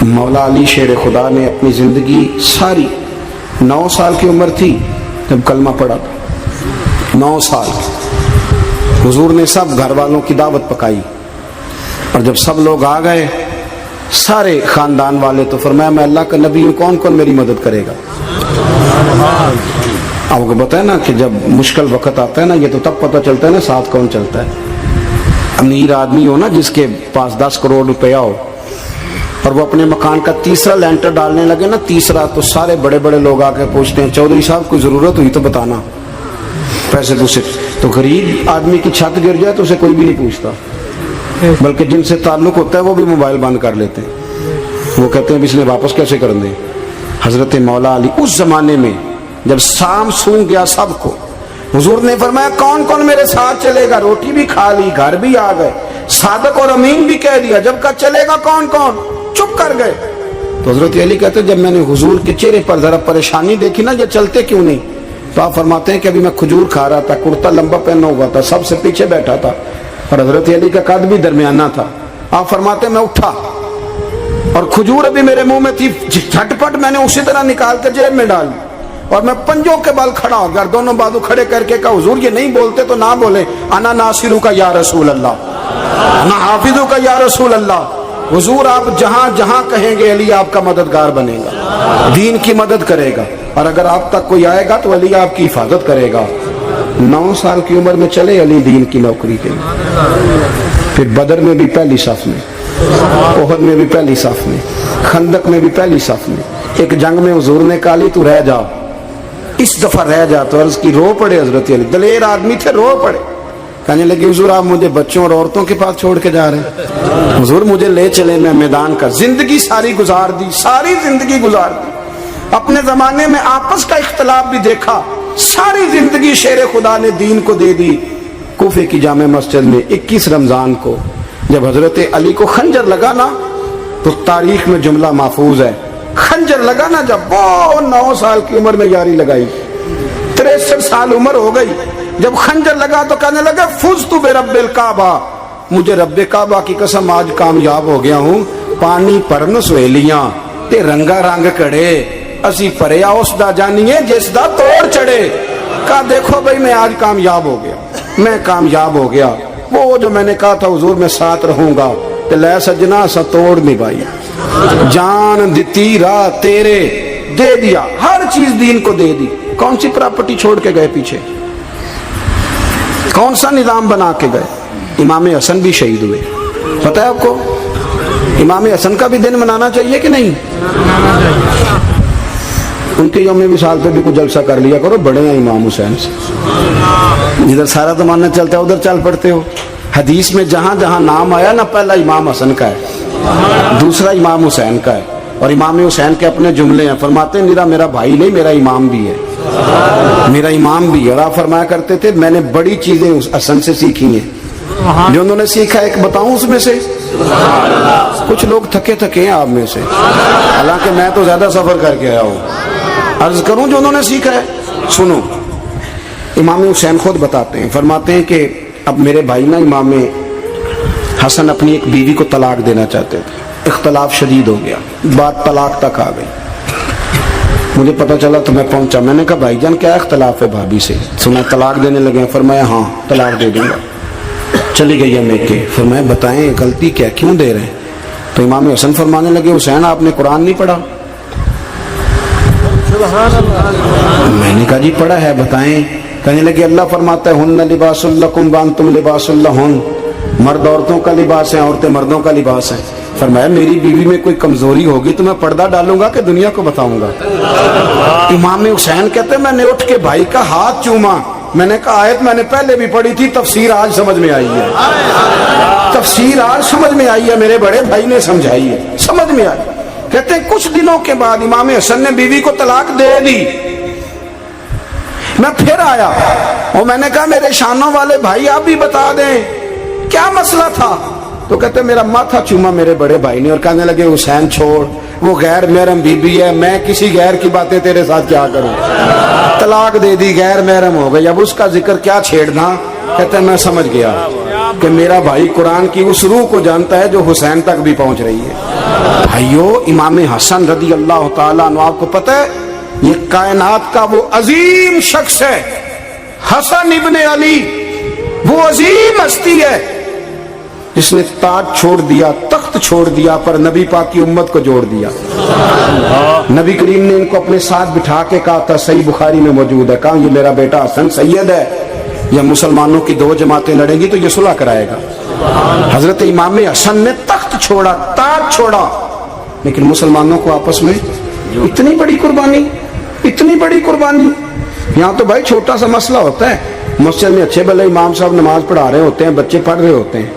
مولا علی شیر خدا نے اپنی زندگی ساری 9 سال کی عمر تھی جب کلمہ پڑھا تھا، 9 سال حضور نے سب گھر والوں کی دعوت پکائی، اور جب سب لوگ آ گئے سارے خاندان والے، تو فرمایا میں اللہ کا نبی ہوں، کون کون میری مدد کرے گا؟ آپ کو بتائیں نا کہ جب مشکل وقت آتا ہے نا، یہ تو تب پتہ چلتا ہے نا ساتھ کون چلتا ہے۔ امیر آدمی ہو نا، جس کے پاس 10 کروڑ روپیہ ہو، اور وہ اپنے مکان کا تیسرا لینٹر ڈالنے لگے نا، تیسرا، تو سارے بڑے بڑے لوگ آ کے پوچھتے ہیں چودھری صاحب کوئی ضرورت ہوئی تو بتانا، پیسے دوسرے۔ تو غریب آدمی کی چھت گر جائے تو اسے کوئی بھی نہیں پوچھتا، بلکہ جن سے تعلق ہوتا ہے وہ بھی موبائل بند کر لیتے ہیں، وہ کہتے ہیں اس نے واپس کیسے کر دیں۔ حضرت مولا علی اس زمانے میں جب سام سونگ گیا سب کو، حضور نے فرمایا کون کون میرے ساتھ چلے گا؟ روٹی بھی کھا لی، گھر بھی آ گئے، صادق اور امین بھی کہہ دیا، جب کہا چلے گا کون کون؟ چپ کر گئے۔ تو حضرت علی کہتے ہیں جب میں نے حضور کے چہرے پر ذرا پریشانی دیکھی نا، یہ چلتے کیوں نہیں، تو آپ فرماتے ہیں کہ ابھی میں کھجور کھا رہا تھا، کرتا لمبا پہنا ہوا تھا، سب سے پیچھے بیٹھا تھا، اور حضرت علی کا قد بھی درمیانہ تھا۔ آپ فرماتے ہیں میں اٹھا اور کھجور ابھی میرے منہ میں تھی، جھٹ پٹ میں نے اسی طرح نکال کر جیب میں ڈال، اور میں پنجوں کے بل کھڑا ہو گیا، دونوں بازو کھڑے کر کے کہا حضور یہ نہیں بولتے تو نہ بولے، انا ناصرو کا یا رسول اللہ، انا حافظو کا یا رسول اللہ، حضور آپ جہاں جہاں کہیں گے علی آپ کا مددگار بنے گا، دین کی مدد کرے گا، اور اگر آپ تک کوئی آئے گا تو علی آپ کی حفاظت کرے گا۔ 9 سال کی عمر میں چلے علی دین کی نوکری کے لیے، پھر بدر میں بھی پہلی صف میں، احد میں بھی پہلی صف میں، خندق میں بھی پہلی صف میں۔ ایک جنگ میں حضور نے کہا علی تو رہ جا، اس دفعہ رہ جا، تو عرض کی رو پڑے حضرت علی، دلیر آدمی تھے، رو پڑے، کہنے لگے حضور آپ مجھے بچوں اور عورتوں کے پاس چھوڑ کے جا رہے ہیں، حضور مجھے لے چلے، میں میدان کا زندگی ساری گزار دی، ساری زندگی گزار دی، اپنے زمانے میں آپس کا اختلاف بھی دیکھا، ساری زندگی شیر خدا نے دین کو دے دی۔ کوفے کی جامع مسجد میں 21 رمضان کو جب حضرت علی کو خنجر لگا نا، تو تاریخ میں جملہ محفوظ ہے، خنجر لگا نا جب، وہ 9 سال کی عمر میں یاری لگائی، 63 سال عمر ہو گئی، جب خنجر لگا تو کہنے لگا فزت برب الکعبہ، مجھے رب کعبہ کی قسم آج کامیاب ہو گیا ہوں، پانی پرن سہیلیاں تے رنگا رنگ کڑے، اسی پریا اس دا جانیے جس دا توڑ چڑھے۔ کہا دیکھو بھائی میں آج کامیاب ہو گیا، میں کامیاب ہو گیا، وہ جو میں نے کہا تھا حضور میں ساتھ رہوں گا، تے لے سجنا سا توڑ نبھائی، جان دیتی راہ تیرے، دے دیا ہر چیز دین کو دے دی۔ کون سی پراپرٹی چھوڑ کے گئے پیچھے، کون سا نظام بنا کے گئے؟ امام حسن بھی شہید ہوئے، پتہ ہے آپ کو؟ امام حسن کا بھی دن منانا چاہیے کہ نہیں؟ ان کے یوم وصال پہ بھی کچھ جلسہ کر لیا کرو، بڑے ہیں امام حسین سے، جدھر سارا زمانہ چلتا ہے ادھر چل پڑتے ہو۔ حدیث میں جہاں جہاں نام آیا نا، پہلا امام حسن کا ہے، دوسرا امام حسین کا ہے، اور امام حسین کے اپنے جملے ہیں، فرماتے ہیں میرا بھائی نہیں، میرا امام بھی ہے، میرا امام بھی ہے۔ اور آپ فرمایا کرتے تھے میں نے بڑی چیزیں اس حسن سے سیکھی ہیں، جو انہوں نے سیکھا ایک بتاؤں اس میں سے؟ کچھ لوگ تھکے ہیں آپ میں سے، حالانکہ میں تو زیادہ سفر کر کے آیا ہوں، عرض کروں جو انہوں نے سیکھا ہے؟ سنو، امام حسین خود بتاتے ہیں، فرماتے ہیں کہ اب میرے بھائی نا امام حسن اپنی ایک بیوی کو طلاق دینا چاہتے تھے، اختلاف شدید ہو گیا، بات طلاق تک آ گئی، مجھے پتا چلا تو میں پہنچا، میں نے کہا بھائی جان کیا اختلاف ہے بھابھی سے، سنا طلاق دینے لگے ہیں؟ فرمایا ہاں طلاق دے دوں گا۔ چلی گئی ہے میکے، فرمایا بتائیں غلطی کیا، کیوں دے رہے ہیں؟ تو امام حسن فرمانے لگے حسین آپ نے قرآن نہیں پڑھا؟ میں نے کہا جی پڑھا ہے، بتائیں۔ کہنے لگے اللہ فرماتا ہے ہن لباس لکم وانتم لباس لہن، مرد عورتوں کا لباس ہے، عورتیں مردوں کا لباس ہے۔ فرمایا میری بیوی میں کوئی کمزوری ہوگی تو میں پردہ ڈالوں گا کہ دنیا کو بتاؤں گا؟ امام حسین کہتے میں نے اٹھ کے بھائی کا ہاتھ چوما، میں نے کہا آیت میں نے پہلے بھی پڑھی تھی، تفسیر آج سمجھ میں آئی ہے، تفسیر آج سمجھ میں آئی ہے، میرے بڑے بھائی نے سمجھائی ہے، سمجھ میں آئی۔ کہتے ہیں کچھ دنوں کے بعد امام حسن نے بیوی کو طلاق دے دی، میں پھر آیا اور میں نے کہا میرے شانوں والے بھائی آپ بھی بتا دیں کیا مسئلہ تھا؟ تو کہتے میرا ماتھا چوما میرے بڑے بھائی نے، اور کہنے لگے حسین چھوڑ، وہ غیر محرم بیوی ہے، میں کسی غیر کی باتیں تیرے ساتھ کیا کروں، طلاق دے دی، غیر محرم ہو گئی، اب اس کا ذکر کیا چھیڑنا؟ کہتے میں سمجھ گیا، کہ میرا بھائی قرآن کی اس روح کو جانتا ہے جو حسین تک بھی پہنچ رہی ہے۔ بھائیو، امام حسن رضی اللہ تعالیٰ عنہ، آپ کو پتہ ہے یہ کائنات کا وہ عظیم شخص ہے، حسن ابن علی، وہ عظیم ہستی ہے جس نے تاج چھوڑ دیا، تخت چھوڑ دیا، پر نبی پاک کی امت کو جوڑ دیا۔ نبی کریم نے ان کو اپنے ساتھ بٹھا کے کہا تھا، صحیح بخاری میں موجود ہے، کہا یہ میرا بیٹا حسن سید ہے، یا مسلمانوں کی دو جماعتیں لڑیں گی تو یہ صلح کرائے گا۔ حضرت امام حسن نے تخت چھوڑا، تاج چھوڑا، لیکن مسلمانوں کو آپس میں اتنی بڑی قربانی، اتنی بڑی قربانی۔ یہاں تو بھائی چھوٹا سا مسئلہ ہوتا ہے، مسجد میں اچھے بھلے امام صاحب نماز پڑھا رہے ہوتے ہیں، بچے پڑھ رہے ہوتے ہیں،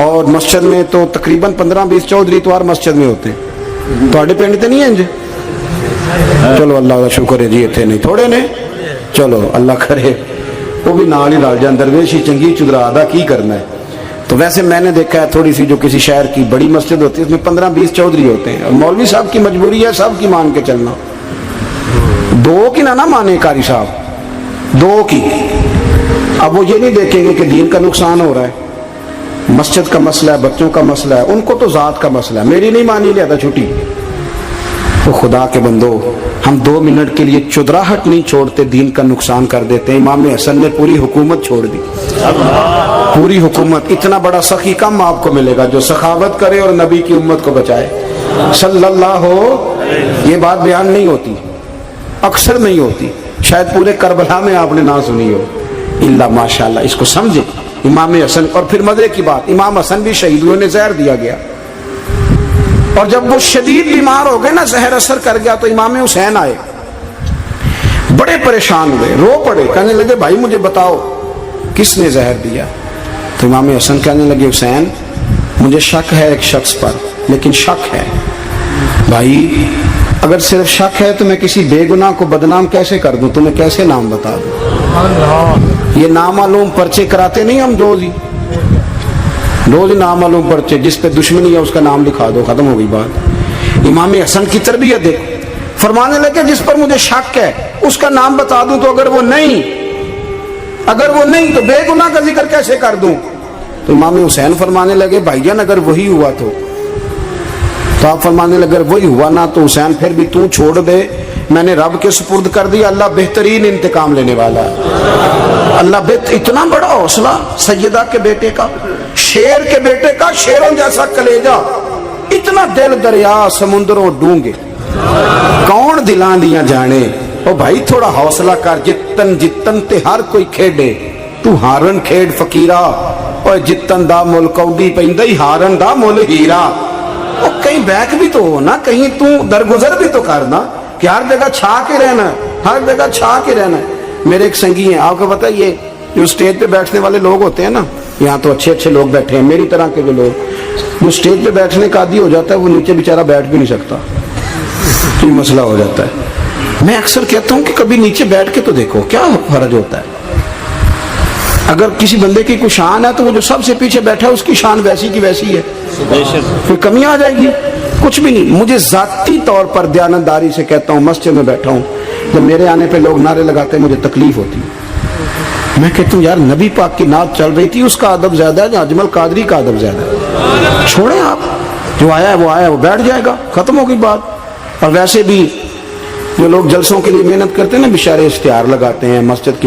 اور مسجد میں تو تقریباً 15-20 چودھری اتوار مسجد میں ہوتے ہیں۔ تھوڑے پنڈ تے نہیں ہیں جی؟ چلو اللہ کا شکر ہے جی، اتنے نہیں تھوڑے نے، چلو اللہ کرے وہ بھی نال ہی رل جان، درویشی چنگی چدرا دا کی کرنا ہے۔ تو ویسے میں نے دیکھا ہے تھوڑی سی جو کسی شہر کی بڑی مسجد ہوتی ہے اس میں 15-20 چودھری ہوتے ہیں، اور مولوی صاحب کی مجبوری ہے سب کی مان کے چلنا، دو کی نہ مانے قاری صاحب، دو کی۔ اب وہ یہ نہیں دیکھیں گے کہ دین کا نقصان ہو رہا ہے، مسجد کا مسئلہ ہے، بچوں کا مسئلہ ہے، ان کو تو ذات کا مسئلہ ہے، میری نہیں مانی لیا تھا چھٹی۔ تو خدا کے بندو، ہم 2 منٹ کے لیے چدراہٹ نہیں چھوڑتے، دین کا نقصان کر دیتے ہیں۔ امام حسن نے پوری حکومت چھوڑ دی، پوری حکومت۔ اتنا بڑا سخی کم آپ کو ملے گا جو سخاوت کرے اور نبی کی امت کو بچائے صلی اللہ ہو۔ یہ بات بیان نہیں ہوتی، اکثر نہیں ہوتی، شاید پورے کربلا میں آپ نے نہ سنی ہو، الا ماشاءاللہ۔ اس کو سمجھے امام حسن۔ اور پھر مزے کی بات، امام حسن بھی شہید ہوئے، انہیں زہر دیا گیا، اور جب وہ شدید بیمار ہو گئے نا، زہر اثر کر گیا، تو امام حسین آئے، بڑے پریشان ہوئے، رو پڑے، کہنے لگے بھائی مجھے بتاؤ کس نے زہر دیا؟ تو امام حسن کہنے لگے حسین مجھے شک ہے ایک شخص پر، لیکن شک ہے بھائی، اگر صرف شک ہے تو میں کسی بے گناہ کو بدنام کیسے کر دوں، تمہیں کیسے نام بتا دوں؟ یہ نامعلوم پرچے کراتے نہیں ہم روز ہی نامعلوم پرچے، جس پہ دشمنی ہے اس کا نام لکھا دو، ختم ہو گئی بات۔ امام حسن کی تربیت دیکھ، فرمانے لگے جس پر مجھے شک ہے اس کا نام بتا دوں، تو اگر وہ نہیں تو بے گناہ کا ذکر کیسے کر دوں؟ تو امام حسین فرمانے لگے بھائی جان اگر وہی ہوا تو آپ فرمانے لگے اگر وہی ہوا نا تو حسین پھر بھی تو چھوڑ دے، میں نے رب کے سپرد کر دیا، اللہ بہترین انتقام لینے والا ہے۔ اللہ اتنا بڑا حوصلہ سیدہ کے بیٹے کا، شیر کے بیٹے کا، شیروں جیسا کلیجہ، اتنا دل دریا سمندروں ڈونگے، کون دلان دیا جانے۔ او بھائی تھوڑا حوصلہ کر، جتن تے ہر کوئی کھیڈے، تو ہارن کھیڈ فقیرہ، اور جتن دا مل کوڈی پیندی، ہارن دا مل ہیرا۔ اور کہیں بیک بھی تو ہو نا، کہیں تو درگزر بھی تو کرنا، کہ ہر جگہ چھا کے رہنا ہے، ہر جگہ چھا کے رہنا ہے۔ میرے ایک سنگی ہیں، آپ کو پتہ یہ جو اسٹیج پہ بیٹھنے والے لوگ ہوتے ہیں نا، یہاں تو اچھے لوگ بیٹھے ہیں، میری طرح کے جو لوگ، جو اسٹیج پہ بیٹھنے کا عادی ہو جاتا ہے وہ نیچے بیچارہ بیٹھ بھی نہیں سکتا، یہ مسئلہ ہو جاتا ہے۔ میں اکثر کہتا ہوں کہ کبھی نیچے بیٹھ کے تو دیکھو کیا فرض ہوتا ہے۔ اگر کسی بندے کی کوئی شان ہے تو وہ جو سب سے پیچھے بیٹھا ہے اس کی شان ویسی کی ویسی ہے، کوئی کمی آ جائے گی؟ کچھ بھی نہیں۔ مجھے ذاتی طور پر دیانتداری سے کہتا ہوں، مسجد میں بیٹھا ہوں، جب میرے آنے پہ لوگ نعرے لگاتے ہیں مجھے تکلیف ہوتی ہے۔ میں کہتا ہوں یار نبی پاک کی نعت چل رہی تھی، اس کا ادب زیادہ ہے یا اجمل قادری کا ادب زیادہ ہے؟ چھوڑیں آپ، جو آیا ہے وہ بیٹھ جائے گا، ختم ہو گئی بات۔ اور ویسے بھی جو لوگ جلسوں کے لیے محنت کرتے ہیں نا، بیچارے اشتہار لگاتے ہیں مسجد کی